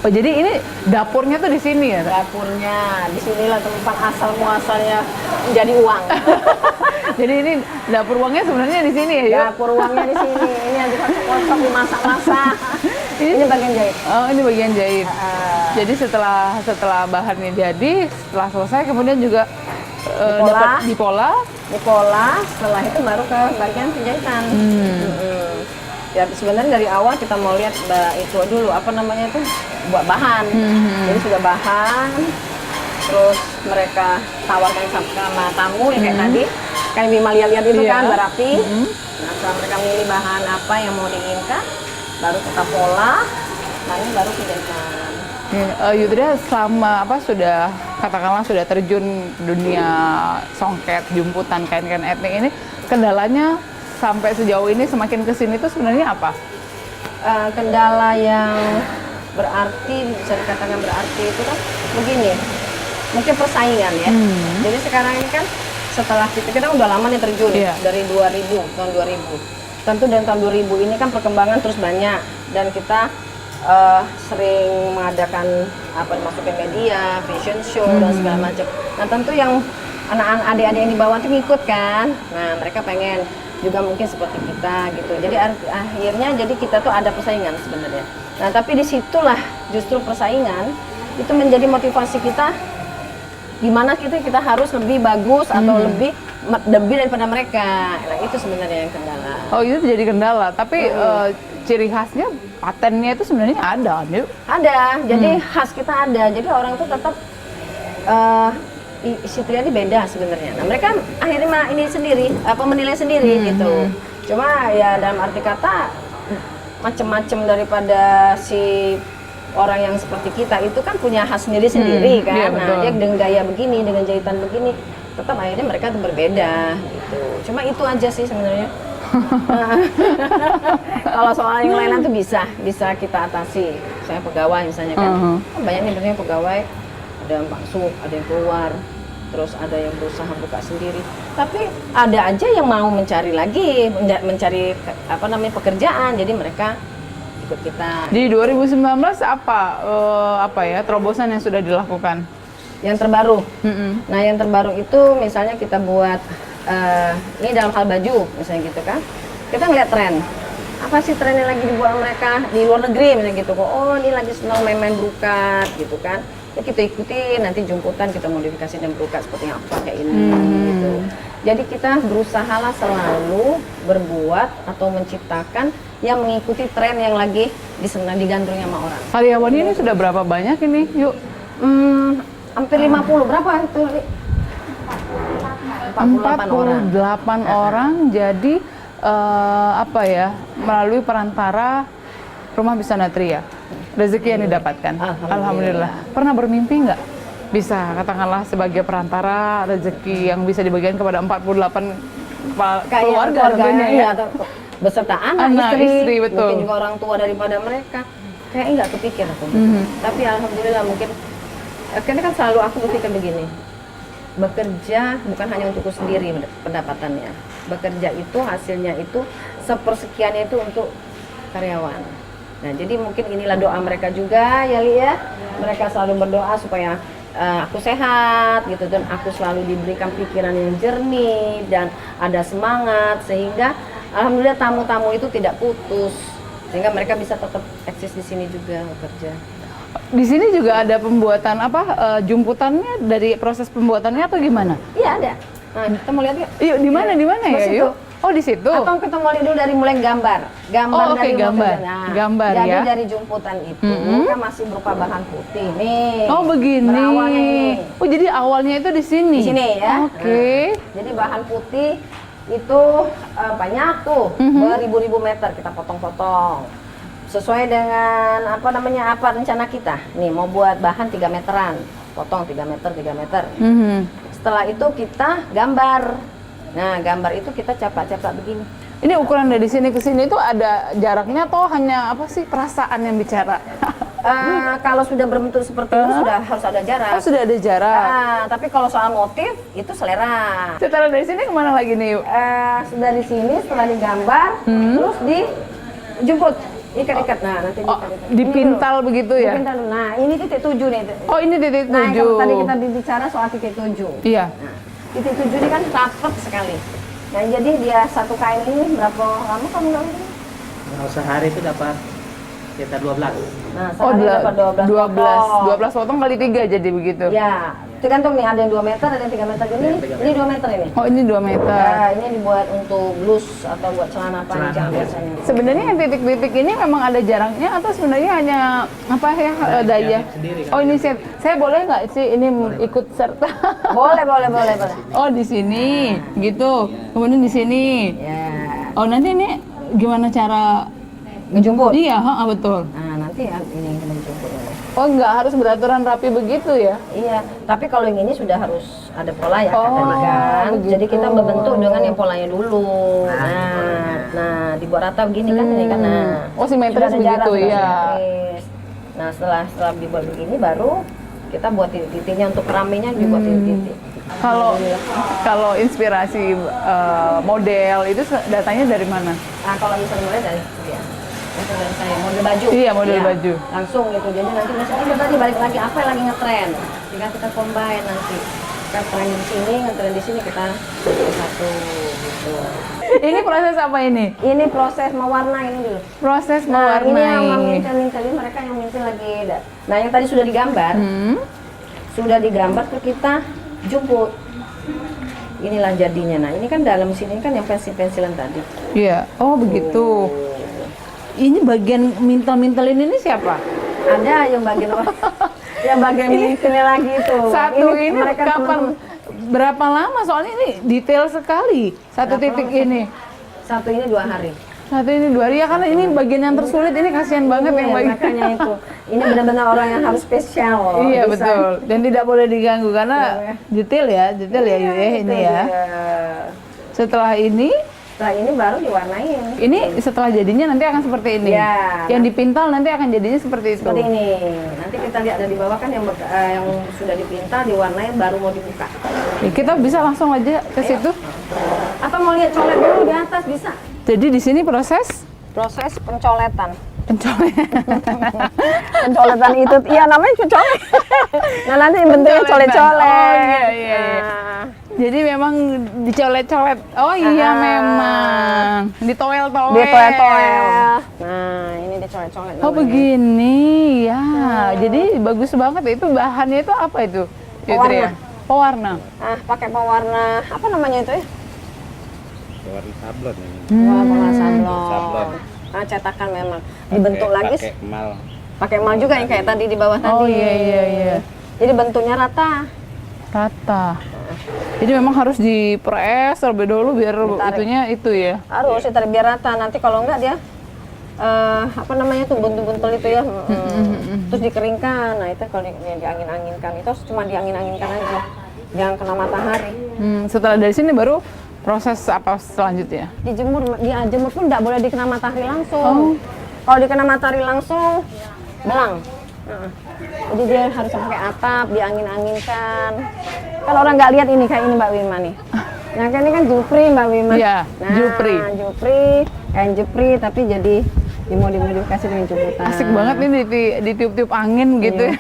Oh, jadi ini dapurnya tuh di sini ya? Dapurnya di sinilah tempat asal muasalnya menjadi uang. Jadi ini dapur uangnya sebenarnya di sini ya? Yuk? Dapur uangnya di sini. Ini yang dikocok-kocok, dimasak-masak. Ini bagian jahit. Oh, ini bagian jahit. Jadi setelah bahannya jadi, setelah selesai kemudian juga dapat dipola. Setelah itu baru ke bagian penjahitan. Ya sebenarnya dari awal kita mau lihat itu dulu apa namanya itu buat bahan. Jadi sudah bahan, terus mereka tawarkan sama tamu yang kayak tadi, kayak Bima lihat itu kan berapi. Nah setelah mereka milih bahan apa yang mau diinginkan, baru kita pola, lalu baru penjahitan. Yudhira selama sudah katakanlah sudah terjun dunia songket, jumputan, kain-kain etnik ini, kendalanya sampai sejauh ini semakin kesini tuh sebenarnya apa? Kendala yang berarti, bisa dikatakan berarti itu kan begini, mungkin persaingan ya. Jadi sekarang ini kan setelah kita udah lama nih terjun dari 2000, tahun 2000. Tentu dan tahun 2000 ini kan perkembangan terus banyak dan kita sering mengadakan dimasukin media, fashion show dan segala macam. Nah tentu yang anak-anak adik-adik yang di bawah tuh ngikut kan. Nah mereka pengen juga mungkin seperti kita gitu. Jadi akhirnya jadi kita tuh ada persaingan sebenarnya. Nah tapi disitulah justru persaingan itu menjadi motivasi kita, gimana kita harus lebih bagus atau lebih daripada mereka. Nah itu sebenarnya yang kendala. Oh itu jadi kendala. Tapi ciri khasnya, patennya itu sebenarnya ada, yuk? Ada. Jadi khas kita ada. Jadi orang tuh tetap si Triadi beda sebenarnya. Nah mereka akhirnya ini sendiri, menilai sendiri gitu. Cuma ya dalam arti kata macam-macam daripada si orang yang seperti kita itu kan punya khas sendiri-sendiri kan. Iya, Nah dia dengan gaya begini, dengan jahitan begini, tetap akhirnya mereka tuh berbeda gitu. Cuma itu aja sih sebenarnya. Kalau soal yang lain tuh bisa kita atasi. Saya pegawai misalnya kan, banyak nih biasanya pegawai, ada yang masuk, ada yang keluar, terus ada yang berusaha buka sendiri. Tapi ada aja yang mau mencari lagi, mencari pekerjaan. Jadi mereka ikut kita. Di 2019 apa ya terobosan yang sudah dilakukan? Yang terbaru. Nah yang terbaru itu misalnya kita buat ini dalam hal baju misalnya gitu kan. Kita ngeliat tren. Apa sih tren yang lagi dibuat mereka di luar negeri misalnya gitu. Oh ini lagi senang main-main brokat gitu kan. Ya kita ikuti, nanti jemputan kita modifikasi dan brokat seperti yang aku pakai ini gitu. Jadi kita berusahalah selalu berbuat atau menciptakan yang mengikuti tren yang lagi digandrungi sama orang. Karyawannya ini sudah berapa banyak ini? Yuk. Hampir 50, berapa itu? 48 orang. Jadi melalui perantara Rumah Busana Tria, rezeki yang didapatkan. Alhamdulillah. Pernah bermimpi nggak bisa katakanlah sebagai perantara rezeki yang bisa dibagikan kepada 48 keluarga tentunya ya? Beserta anak, istri, betul. Mungkin juga orang tua daripada mereka. Kayaknya nggak kepikir aku. Tapi alhamdulillah mungkin karena kan selalu aku berpikir begini, bekerja bukan hanya untukku sendiri pendapatannya. Bekerja itu hasilnya itu sepersekiannya itu untuk karyawan. Nah jadi mungkin inilah doa mereka juga ya Li ya. Mereka selalu berdoa supaya aku sehat gitu dan aku selalu diberikan pikiran yang jernih dan ada semangat sehingga alhamdulillah tamu-tamu itu tidak putus sehingga mereka bisa tetap eksis di sini juga bekerja. Di sini juga ada pembuatan jumputannya dari proses pembuatannya atau gimana? Iya ada. Nah kita mau lihat yuk. Yuk di mana ya yuk? Oh di situ. Atau kita mau lihat dulu dari mulai gambar. Dari gambar. Nah, gambar jadi ya. Jadi dari jumputan itu kan masih berupa bahan putih nih. Oh begini. Berawalnya ini. Oh jadi awalnya itu di sini. Di sini ya. Oke. Nah, jadi bahan putih itu banyak tuh, beribu-ribu meter kita potong-potong. Sesuai dengan apa rencana kita. Nih mau buat bahan 3 meteran, potong 3 meter, 3 meter. Setelah itu kita gambar. Nah gambar itu kita capak-capak begini. Ini ukuran dari sini ke sini itu ada jaraknya atau hanya perasaan yang bicara? Kalau sudah berbentuk seperti itu sudah harus ada jarak. Oh sudah ada jarak. Tapi kalau soal motif itu selera. Setelah dari sini kemana lagi nih? Sudah di sini setelah digambar, terus dijemput. Ikat-ikat, nah nanti diikat-ikat. Dipintal begitu ya? Dipintal dulu. Nah, ini titik 7 nih. Oh, ini titik 7. Nah, kalau tadi kita bicara soal titik 7. Iya. Nah, titik 7 ini kan rapet sekali. Nah, jadi dia satu kain ini berapa lama kamu gawin ini? Kalau sehari itu dapat sekitar 12. Nah, Oh, sehari dapat 12 12 potong kali 3 jadi begitu? Ya, tergantung nih, ada yang 2 meter, ada yang 3 meter gini. Ini 2 meter ini. Oh, ini 2 meter. Nah, ini dibuat untuk blus atau buat celana panjang biasanya. Sebenarnya yang titik-titik ini memang ada jaraknya atau sebenarnya hanya apa ya daya? Sendiri, Oh, ini saya boleh nggak sih ini ikut serta? Boleh. Oh, di sini gitu. Kemudian di sini. Ya, Oh, nanti ini gimana cara? ngejemput. Iya, betul. Nah, nanti ini yang kena dijemput dulu. Oh, nggak harus beraturan rapi begitu ya? Iya, tapi kalau yang ini sudah harus ada pola ya, Oh, katanya kan. begitu. Jadi kita membentuk dengan yang polanya dulu. Nah, dibuat rata begini kan ini kan. Nah, Oh, simetris sudah ada jarak, begitu, sudah ya. simetris. Nah, setelah dibuat begini baru kita buat titik-titiknya untuk keramainya dibuat titik-titik. Kalau inspirasi model itu datanya dari mana? Nah, kalau misalnya mulai dari ya, langsung dari saya model baju. Iya, model Iya, baju. Langsung gitu. Jadi nanti misalnya tadi balik lagi apa yang lagi ngetren. Tinggal kita combine nanti. Kita tren di sini, ngetren di sini kita satu gitu. Ini proses apa ini? Ini proses mewarna ini dulu. Proses Nah, ini yang mewarnai. meminta-minta ini mereka yang minta lagi. Nah, yang tadi sudah digambar. Sudah digambar tuh kita jemput. Inilah jadinya. Nah, ini kan dalam sini kan yang pensil-pensilan tadi. Iya. Oh, begitu. Ini bagian mintal-mintal ini siapa? Ada yang bagian yang bagian ini lagi itu. Satu ini mereka kapan? Berapa lama? Soalnya ini detail sekali. Satu Berapa titik lama? ini. Satu ini 2 hari. Satu ini 2 hari ya, karena ini bagian yang tersulit. Ini kasihan banget Iya, yang bagian. makanya itu. Ini benar-benar orang yang harus spesial. Iya, Bisa. betul. Dan tidak boleh diganggu karena detail ya ini Itu ya. dia. Setelah ini Setelah ini baru diwarnain. ini setelah jadinya nanti akan seperti ini. Iya. Yang dipintal nanti akan jadinya seperti itu. Seperti ini. Nanti kita lihat dari bawah kan yang sudah dipintal, diwarnain baru mau dibuka. Ya, kita bisa langsung aja ke situ. Atau mau lihat colet dulu di atas bisa. Jadi di sini proses Proses pencoletan. pencoletan. Pencoletan itu, iya namanya colet. Nah nanti bentuknya colet-colet. Oh, iya. Nah, Jadi memang dicolet-colet. Oh iya, memang ditoel-toel. dia toel-toel. Nah ini dicolet-colet. Oh namanya. begini ya. Jadi bagus banget. Itu bahannya itu apa itu? Fitri ya? Pewarna. Ah pakai pewarna apa namanya itu ya? Warna sablon ini. Pewarna sablon. Sablon. Ah cetakan memang. Dibentuk lagi. Pakai emal. Pakai emal juga yang kayak tadi di bawah tadi. Oh iya. Jadi bentuknya rata. Rata. Jadi memang harus diperes terlebih dahulu biar Ditarik. itunya itu ya. Harus ditarik biar rata. Nanti kalau enggak dia apa namanya tuh buntul-buntul itu ya. Terus dikeringkan. Nah itu kalau diangin-anginkan itu cuma diangin-anginkan aja. Jangan kena matahari. Setelah dari sini baru proses apa selanjutnya? Dijemur pun enggak boleh dikena matahari langsung. Kalau dikena matahari langsung belang. Jadi dia harus pakai atap, diangin-anginkan. Kalau orang nggak lihat ini kayak ini Mbak Wima nih. Nah kan ini kan jupri Mbak Wima. Iya, nah, jupri. Kain jupri tapi jadi dimodifikasi dengan jemputan. Asik banget nih ditiup-tiup angin gitu ya.